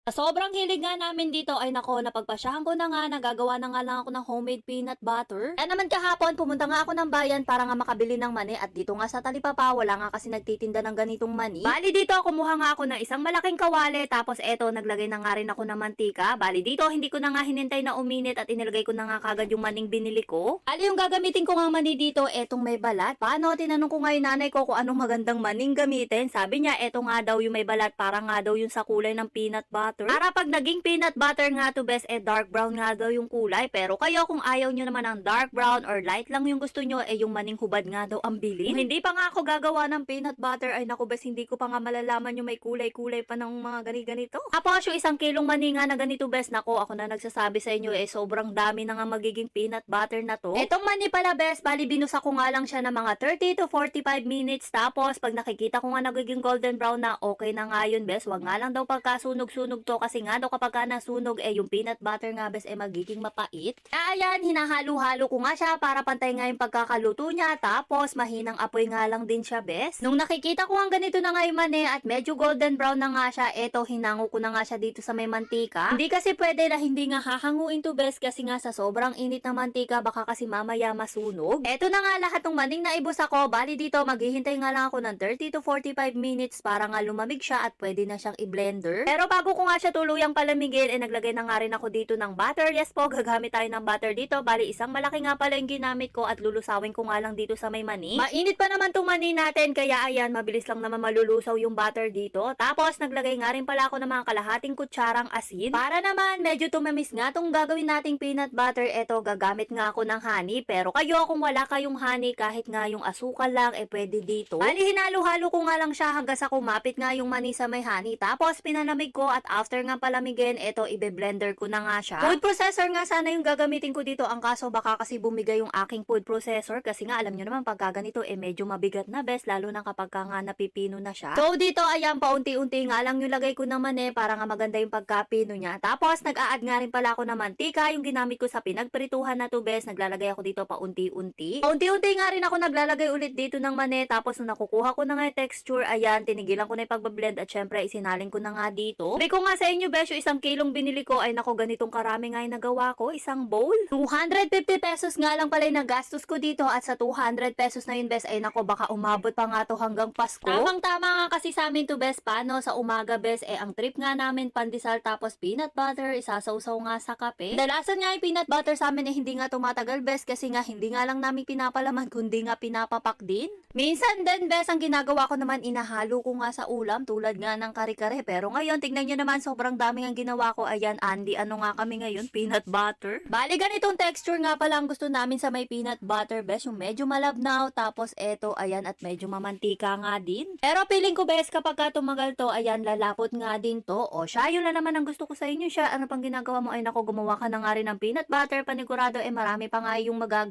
Sa sobrang hilig nga namin dito ay nako, napagpasyahan ko na nga, nagagawa na nga lang ako ng homemade peanut butter. Kaya naman kahapon, pumunta nga ako ng bayan para nga makabili ng mani at dito nga sa Talipapa, wala nga kasi nagtitinda ng ganitong mani. Bali dito, kumuha nga ako ng isang malaking kawali, tapos eto, naglagay na nga rin ako ng mantika. Bali dito, hindi ko na nga hinintay na uminit at inilagay ko na nga kagad yung maning binili ko. Bali yung gagamitin ko nga mani dito, etong may balat. Paano? Tinanong ko nga yung nanay ko kung anong magandang maning gamitin. Sabi niya, eto nga daw yung may balat, para nga daw yung sa kulay ng peanut butter. Para pag naging peanut butter nga to best, dark brown nga daw yung kulay. Pero kayo kung ayaw nyo naman ng dark brown or light lang yung gusto nyo, yung maning hubad nga daw ang bilhin. Kung hindi pa nga ako gagawa ng peanut butter, ay naku best, hindi ko pa nga malalaman yung may kulay-kulay pa ng mga ganito. Tapos yung 1 kilong mani nga na ganito best, nako ako na nagsasabi sa inyo, sobrang dami na nga magiging peanut butter na to. Etong mani pala best, bali binusa ko nga lang siya ng mga 30 to 45 minutes. Tapos pag nakikita ko nga nagiging golden brown na, okay na nga yun best. Wag nga lang daw pagkasunog-sunog to, kasi nga daw kapag ka nasunog, yung peanut butter nga best magiging mapait. Ayan, hinahalo-halo ko nga siya para pantay nga yung pagkakaluto niya. Tapos mahinang apoy nga lang din siya best. Nung nakikita ko ang ganito na nga yung mani at medyo golden brown na nga siya, eto hinango ko na nga siya dito sa may mantika. Hindi kasi pwede na hindi nga hahanguin to best, kasi nga sa sobrang init ng mantika baka kasi mamaya masunog. Eto na nga lahat ng maning naibos ako. Bali dito maghihintay nga lang ako ng 30 to 45 minutes para nga lumamig siya at pwede na siyang i-blender. Pero bago ko nga siya tuluyang palamigin, naglagay na nga rin ako dito ng butter. Yes po, gagamit tayo ng butter dito. Bali isang malaki nga pala yung ginamit ko at lulusawin ko nga lang dito sa may mani. Mainit pa naman tong mani natin, kaya ayan, mabilis lang naman malulusaw yung butter dito. Tapos naglagay nga rin pala ako ng mga kalahating kutsarang asin. Para naman medyo tumamis nga tong gagawin nating peanut butter, eto gagamit nga ako ng honey. Pero kayo kung wala kayong honey, kahit nga yung asukal lang, pwede dito. Bali hinalo-halo ko nga lang siya hanggang sa kumapit nga yung mani sa may honey. Tapos pinalamig ko at after nga palamigin, eto ibe-blender ko na nga siya. Food processor nga sana yung gagamitin ko dito. Ang kaso baka kasi bumigay yung aking food processor, kasi nga alam nyo naman pagka ganito medyo mabigat na best, lalo na kapag ka nga napipino na siya. So dito ayan, paunti-unti nga lang yung lagay ko ng mani para nga maganda yung pagkapino niya. Tapos nag-a-add nga rin pala ako ng mantika, yung ginamit ko sa pinagprituhan na to best. Naglalagay ako dito paunti-unti. Paunti-unti nga rin ako naglalagay ulit dito ng mani. Tapos nung nakukuha ko na nga yung texture, ayan, tinigilan ko na yung pagbablend at syempre isinaling ko na nga dito. Sabi ko nga sa inyo best, yung 1 kilong binili ko ay nako, ganitong karami nga yung nagawa ko, isang bowl. 250 pesos nga lang pala yung nagastos ko dito, at sa 200 pesos na yun best ay nako, baka umabot pa nga to hanggang Pasko. Tamang-tama nga kasi sa amin to best, paano sa umaga best, ang trip nga namin pandesal tapos peanut butter, isasawsaw nga sa kape. Dalasan nga yung peanut butter sa amin hindi nga tumatagal best, kasi nga hindi nga lang namin pinapalaman kundi nga pinapapak din. Minsan din best, ang ginagawa ko naman, inahalo ko nga sa ulam tulad nga ng kare-kare. Pero ngayon, tignan nyo naman, sobrang dami ang ginawa ko. Ayan, Andy, ano nga kami ngayon? Peanut butter. Bali, ganitong texture nga pala ang gusto namin sa may peanut butter best, yung medyo malabnaw. Tapos eto, ayan, at medyo mamantika nga din. Pero feeling ko best, kapag ka tumagal to, ayan, lalapot nga din to. O siya, yun na naman ang gusto ko sa inyo. Siya, ano pang ginagawa mo? Ay nako, gumawa ka na nga rin ng peanut butter. Panigurado, marami pa nga yung magagawa.